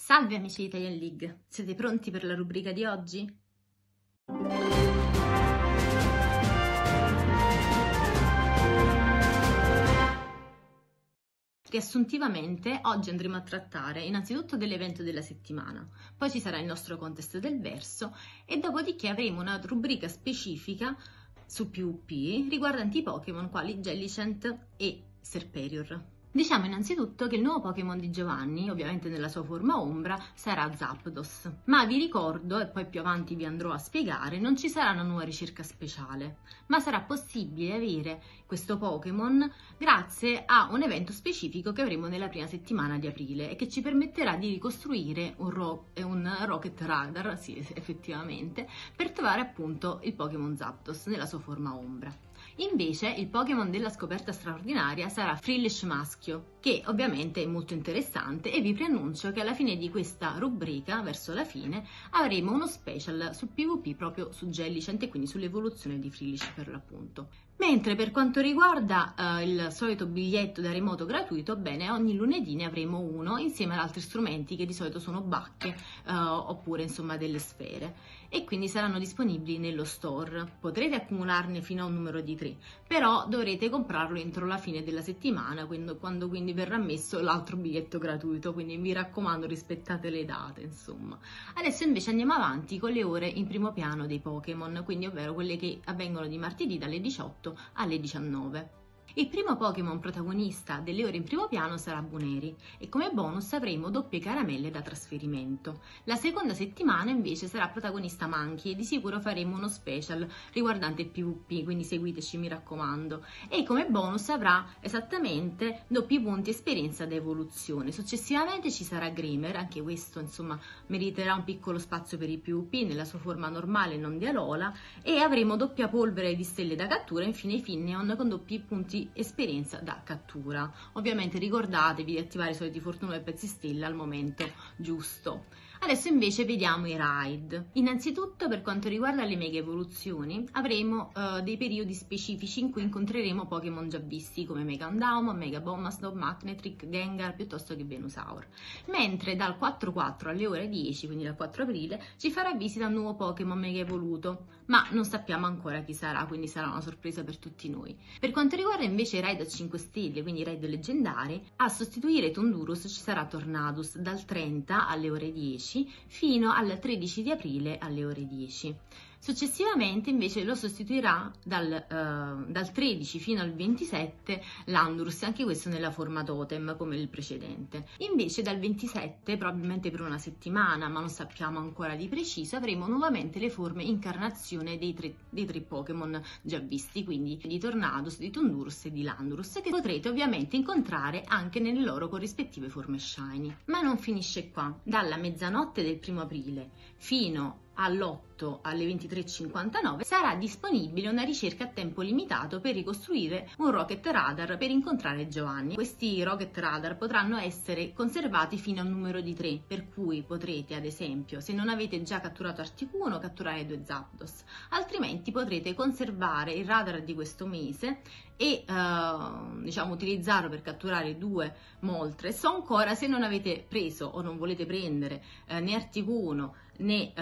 Salve amici di Italian League, siete pronti per la rubrica di oggi? Riassuntivamente, oggi andremo a trattare innanzitutto dell'evento della settimana, poi ci sarà il nostro contest del verso e dopodiché avremo una rubrica specifica su PvP riguardanti i Pokémon quali Jellicent e Serperior. Diciamo innanzitutto che il nuovo Pokémon di Giovanni, ovviamente nella sua forma ombra, sarà Zapdos. Ma vi ricordo, e poi più avanti vi andrò a spiegare, non ci sarà una nuova ricerca speciale, ma sarà possibile avere questo Pokémon grazie a un evento specifico che avremo nella prima settimana di aprile e che ci permetterà di ricostruire un Rocket Radar, sì, effettivamente, per trovare appunto il Pokémon Zapdos nella sua forma ombra. Invece il Pokémon della scoperta straordinaria sarà Frillish maschio, che ovviamente è molto interessante e vi preannuncio che alla fine di questa rubrica, verso la fine, avremo uno special sul PvP proprio su Jellicent e quindi sull'evoluzione di Frillish per l'appunto. Mentre per quanto riguarda il solito biglietto da remoto gratuito, bene, ogni lunedì ne avremo uno insieme ad altri strumenti che di solito sono bacche oppure insomma delle sfere e quindi saranno disponibili nello store. Potrete accumularne fino a un numero di 3, però dovrete comprarlo entro la fine della settimana, quando quindi verrà messo l'altro biglietto gratuito, quindi vi raccomando rispettate le date insomma. Adesso invece andiamo avanti con le ore in primo piano dei Pokémon, quindi ovvero quelle che avvengono di martedì dalle 18 alle 19. Il primo Pokémon protagonista delle ore in primo piano sarà Buneri e come bonus avremo doppie caramelle da trasferimento. La seconda settimana invece sarà protagonista Mankey e di sicuro faremo uno special riguardante il PvP, quindi seguiteci mi raccomando. E come bonus avrà esattamente doppi punti esperienza da evoluzione. Successivamente ci sarà Grimer, anche questo insomma meriterà un piccolo spazio per il PvP nella sua forma normale non di Alola e avremo doppia polvere di stelle da cattura e infine Finneon con doppi punti esperienza da cattura. Ovviamente ricordatevi di attivare i soliti fortuna e pezzi stella al momento giusto. Adesso invece vediamo i raid. Innanzitutto per quanto riguarda le mega evoluzioni avremo dei periodi specifici in cui incontreremo Pokémon già visti come Mega Undaumon, Mega Bombasdog, Magnetric, Gengar piuttosto che Venusaur. Mentre dal 4-4 alle ore 10, quindi dal 4 aprile, ci farà visita un nuovo Pokémon mega evoluto, ma non sappiamo ancora chi sarà, quindi sarà una sorpresa per tutti noi. Per quanto riguarda invece i raid a 5 stelle, quindi i raid leggendari, a sostituire Tundurus ci sarà Tornadus dal 30 alle ore 10 fino al 13 di aprile alle ore 10. Successivamente invece lo sostituirà dal 13 fino al 27 Landorus, anche questo nella forma totem come il precedente. Invece dal 27, probabilmente per una settimana, ma non sappiamo ancora di preciso, avremo nuovamente le forme incarnazione dei tre Pokémon già visti, quindi di Tornadus, di Tundurus e di Landorus, che potrete ovviamente incontrare anche nelle loro corrispettive forme shiny. Ma non finisce qua. Dalla mezzanotte del 1° aprile fino all'8 alle 23:59 sarà disponibile una ricerca a tempo limitato per ricostruire un Rocket Radar per incontrare Giovanni. Questi Rocket Radar potranno essere conservati fino a un numero di 3, per cui potrete ad esempio, se non avete già catturato Articuno, catturare 2 Zapdos, altrimenti potrete conservare il radar di questo mese e diciamo utilizzarlo per catturare 2 Moltres, o ancora se non avete preso o non volete prendere né Articuno né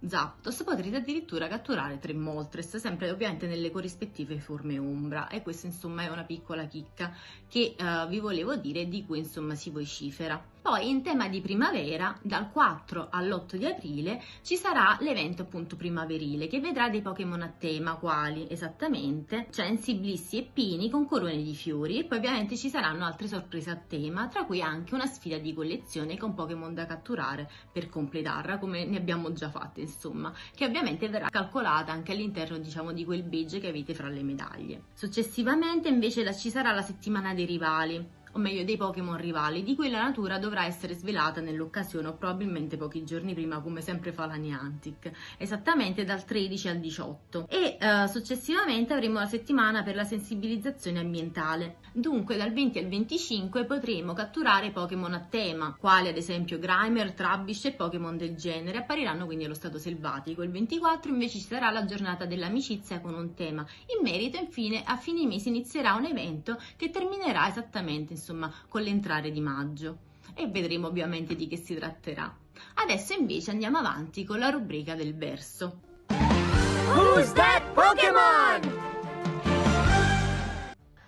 Zapdos, potrete addirittura catturare 3 Moltres, sempre ovviamente nelle corrispettive forme ombra, e questa insomma è una piccola chicca che vi volevo dire, di cui insomma si vocifera. Poi in tema di primavera, dal 4 all'8 di aprile ci sarà l'evento appunto primaverile che vedrà dei Pokémon a tema, quali esattamente Censi, Blissi e Pini con corone di fiori, e poi ovviamente ci saranno altre sorprese a tema, tra cui anche una sfida di collezione con Pokémon da catturare per completarla, come ne abbiamo già fatte insomma, che ovviamente verrà calcolata anche all'interno diciamo di quel badge che avete fra le medaglie. Successivamente invece ci sarà la settimana dei rivali, o meglio dei Pokémon rivali, di cui la natura dovrà essere svelata nell'occasione o probabilmente pochi giorni prima, come sempre fa la Niantic, esattamente dal 13 al 18. E successivamente avremo la settimana per la sensibilizzazione ambientale. Dunque dal 20 al 25 potremo catturare Pokémon a tema, quali ad esempio Grimer, Trubbish e Pokémon del genere, appariranno quindi allo stato selvatico. Il 24 invece ci sarà la giornata dell'amicizia con un tema. In merito infine a fine mese inizierà un evento che terminerà esattamente insomma con l'entrare di maggio. e vedremo ovviamente di che si tratterà. Adesso invece andiamo avanti con la rubrica del verso. Who's that Pokémon?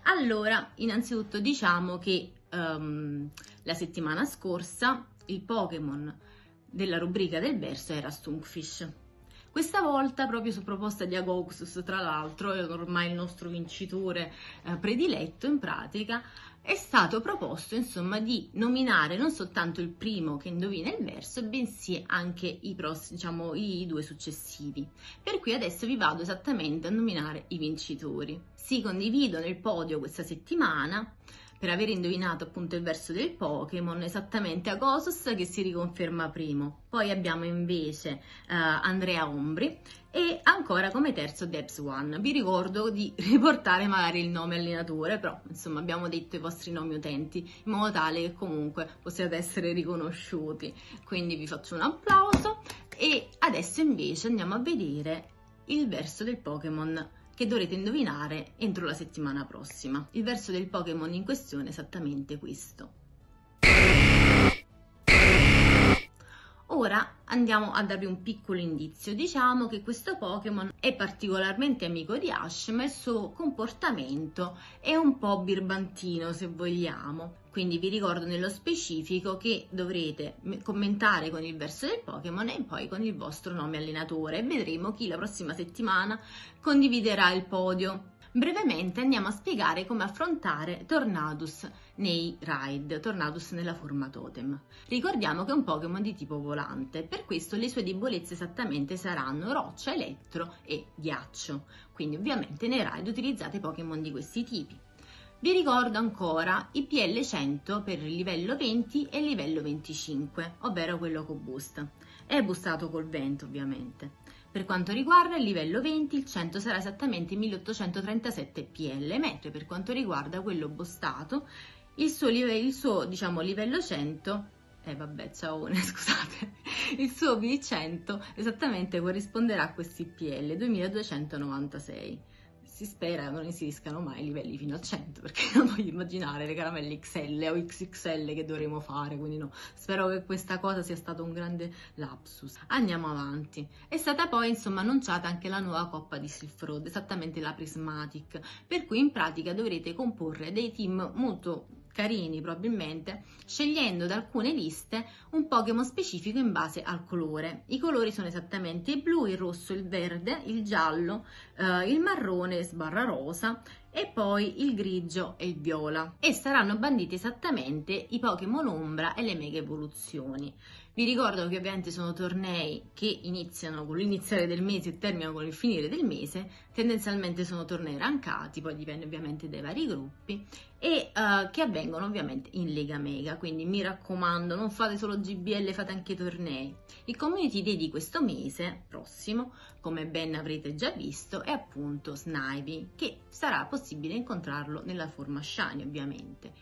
Allora, innanzitutto diciamo che la settimana scorsa il Pokémon della rubrica del verso era Stunfisk. Questa volta, proprio su proposta di Agoxus, tra l'altro, è ormai il nostro vincitore prediletto in pratica, è stato proposto insomma di nominare non soltanto il primo che indovina il verso, bensì anche i due successivi. Per cui adesso vi vado esattamente a nominare i vincitori. Si condividono il podio questa settimana per aver indovinato appunto il verso del Pokémon, esattamente Agosos che si riconferma primo. Poi abbiamo invece Andrea Ombri e ancora come terzo Debs One. Vi ricordo di riportare magari il nome allenatore, però insomma abbiamo detto i vostri nomi utenti in modo tale che comunque possiate essere riconosciuti. Quindi vi faccio un applauso e adesso invece andiamo a vedere il verso del Pokémon che dovrete indovinare entro la settimana prossima. Il verso del Pokémon in questione è esattamente questo. Ora andiamo a darvi un piccolo indizio. Diciamo che questo Pokémon è particolarmente amico di Ash, ma il suo comportamento è un po' birbantino, se vogliamo. Quindi vi ricordo nello specifico che dovrete commentare con il verso del Pokémon e poi con il vostro nome allenatore. E vedremo chi la prossima settimana condividerà il podio. Brevemente andiamo a spiegare come affrontare Tornadus nei raid, Tornadus nella forma totem. Ricordiamo che è un Pokémon di tipo volante, per questo le sue debolezze esattamente saranno roccia, elettro e ghiaccio. Quindi ovviamente nei raid utilizzate Pokémon di questi tipi. Vi ricordo ancora i PL 100 per il livello 20 e il livello 25, ovvero quello con boost. È boostato col vento ovviamente. Per quanto riguarda il livello 20, il 100 sarà esattamente 1837 PL, mentre per quanto riguarda quello boostato, il suo livello 100, scusate, il suo V100 esattamente corrisponderà a questi PL, 2296. Si spera non esistano mai livelli fino a 100, perché non voglio immaginare le caramelle XL o XXL che dovremo fare, quindi no, spero che questa cosa sia stato un grande lapsus. Andiamo avanti. È stata poi insomma annunciata anche la nuova coppa di Silph Road, esattamente la Prismatic, per cui in pratica dovrete comporre dei team molto carini probabilmente, scegliendo da alcune liste un Pokémon specifico in base al colore. I colori sono esattamente il blu, il rosso, il verde, il giallo, il marrone / rosa e poi il grigio e il viola. E saranno banditi esattamente i Pokémon Ombra e le mega evoluzioni. Vi ricordo che ovviamente sono tornei che iniziano con l'iniziare del mese e terminano con il finire del mese, tendenzialmente sono tornei rankati, poi dipende ovviamente dai vari gruppi, e che avvengono ovviamente in Lega Mega, quindi mi raccomando non fate solo GBL, fate anche tornei. Il Community Day di questo mese prossimo, come ben avrete già visto, è appunto Snivy, che sarà possibile incontrarlo nella forma Shiny ovviamente.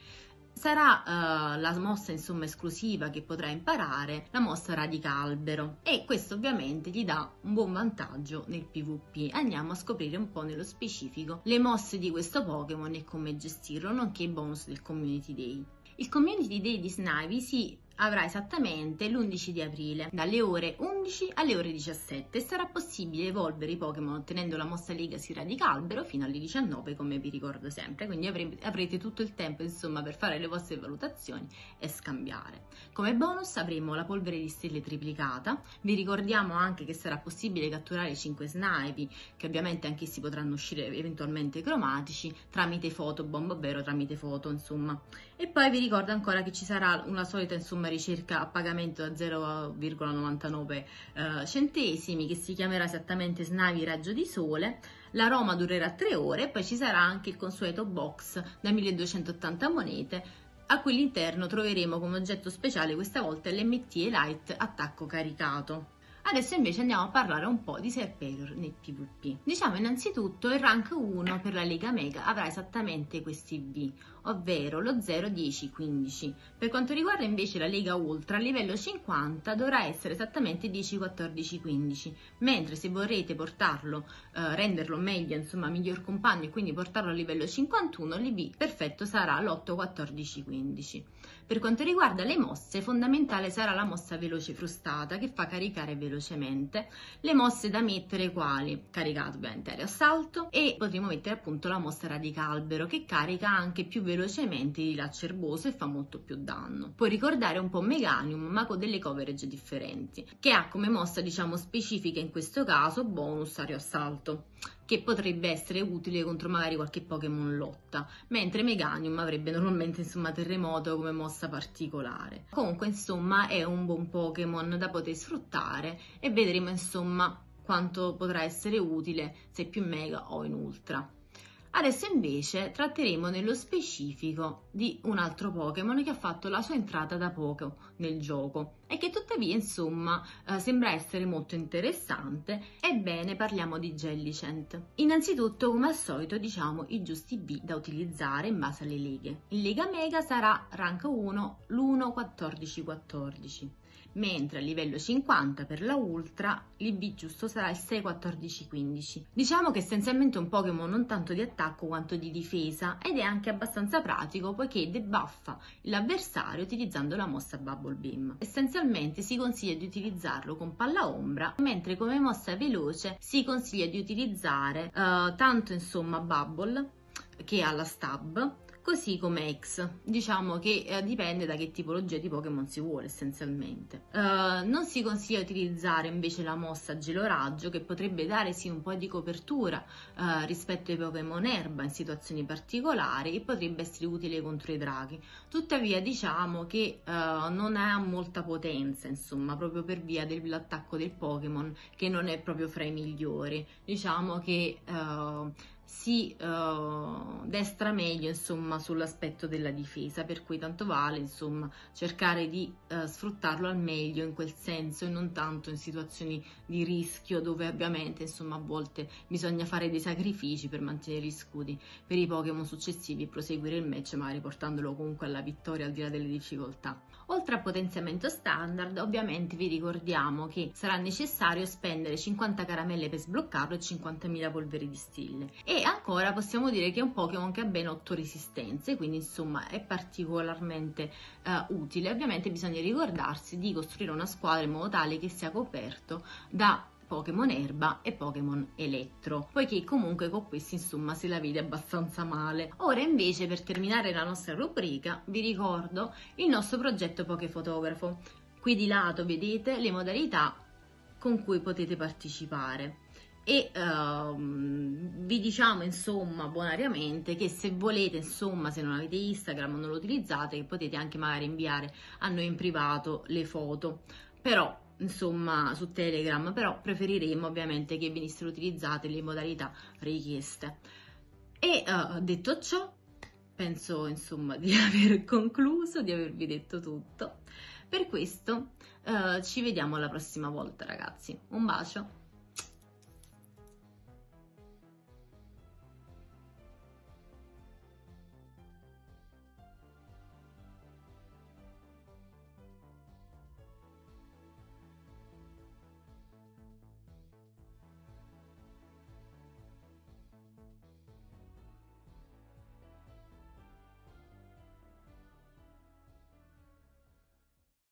Sarà la mossa insomma esclusiva che potrà imparare, la mossa Radicalbero, e questo ovviamente gli dà un buon vantaggio nel PvP. Andiamo a scoprire un po' nello specifico le mosse di questo Pokémon e come gestirlo, nonché i bonus del Community Day. Il Community Day di Snivy si avrà esattamente l'11 di aprile, dalle ore 11 alle ore 17, e sarà possibile evolvere i Pokémon ottenendo la mossa Legacy Radicalbero fino alle 19, come vi ricordo sempre, quindi avrete tutto il tempo insomma per fare le vostre valutazioni e scambiare. Come bonus avremo la polvere di stelle triplicata. Vi ricordiamo anche che sarà possibile catturare 5 Snivy, che ovviamente anch'essi potranno uscire eventualmente cromatici tramite Photobomb, ovvero tramite foto insomma. E poi vi ricordo ancora che ci sarà una solita insomma ricerca a pagamento da 0,99 centesimi, che si chiamerà esattamente Snivy Raggio di Sole. L'aroma durerà 3 ore e poi ci sarà anche il consueto box da 1280 monete, a cui all'interno troveremo come oggetto speciale questa volta l'MT Elite attacco caricato. Adesso invece andiamo a parlare un po' di Serperior nel PvP. Diciamo innanzitutto il rank 1 per la Lega Mega avrà esattamente questi V, ovvero lo 0, 10, 15. Per quanto riguarda invece la Lega Ultra, a livello 50 dovrà essere esattamente 10, 14, 15, mentre se vorrete portarlo, renderlo meglio, insomma miglior compagno, e quindi portarlo a livello 51, l'IV perfetto sarà l'8, 14, 15. Per quanto riguarda le mosse, fondamentale sarà la mossa veloce frustata, che fa caricare velocemente. Le mosse da mettere quali? Caricato ovviamente aereo-assalto, e potremo mettere appunto la mossa radica-albero, che carica anche più velocemente il lacerboso e fa molto più danno. Puoi ricordare un po' Meganium, ma con delle coverage differenti, che ha come mossa diciamo specifica in questo caso bonus aereo-assalto, che potrebbe essere utile contro magari qualche Pokémon lotta, mentre Meganium avrebbe normalmente insomma terremoto come mossa particolare. Comunque insomma è un buon Pokémon da poter sfruttare e vedremo insomma quanto potrà essere utile se più mega o in ultra. Adesso invece tratteremo nello specifico di un altro Pokémon che ha fatto la sua entrata da poco nel gioco e che tuttavia insomma sembra essere molto interessante. Ebbene, parliamo di Jellicent. Innanzitutto, come al solito, diciamo i giusti B da utilizzare in base alle leghe. In Lega Mega sarà rank 1 l'1-14-14. Mentre a livello 50 per la Ultra l'IB giusto sarà il 6-14-15. Diciamo che essenzialmente è un Pokémon non tanto di attacco quanto di difesa ed è anche abbastanza pratico poiché debuffa l'avversario utilizzando la mossa Bubble Beam. Essenzialmente si consiglia di utilizzarlo con Palla Ombra, mentre come mossa veloce si consiglia di utilizzare tanto insomma Bubble, che ha la Stab, così come X. Diciamo che dipende da che tipologia di Pokémon si vuole essenzialmente. Non si consiglia di utilizzare invece la mossa Gelo Raggio, che potrebbe dare sì un po' di copertura rispetto ai Pokémon erba in situazioni particolari e potrebbe essere utile contro i draghi. Tuttavia diciamo che non ha molta potenza, insomma, proprio per via dell'attacco del Pokémon, che non è proprio fra i migliori. Diciamo che si destra meglio insomma sull'aspetto della difesa, per cui tanto vale insomma cercare di sfruttarlo al meglio in quel senso e non tanto in situazioni di rischio dove ovviamente insomma a volte bisogna fare dei sacrifici per mantenere gli scudi per i Pokémon successivi e proseguire il match magari portandolo comunque alla vittoria al di là delle difficoltà. Oltre al potenziamento standard, ovviamente vi ricordiamo che sarà necessario spendere 50 caramelle per sbloccarlo e 50.000 polveri di stille. E ancora possiamo dire che è un Pokémon che ha ben 8 resistenze, quindi insomma è particolarmente utile. Ovviamente bisogna ricordarsi di costruire una squadra in modo tale che sia coperto da Pokémon erba e Pokémon elettro, poiché comunque con questi insomma se la vede abbastanza male. Ora invece, per terminare la nostra rubrica, vi ricordo il nostro progetto Pokefotografo. Qui di lato vedete le modalità con cui potete partecipare e vi diciamo insomma bonariamente che se volete insomma, se non avete Instagram o non lo utilizzate, che potete anche magari inviare a noi in privato le foto, però insomma su Telegram, però preferiremmo ovviamente che venissero utilizzate le modalità richieste. E detto ciò, penso insomma di aver concluso, di avervi detto tutto. Per questo ci vediamo la prossima volta ragazzi, un bacio!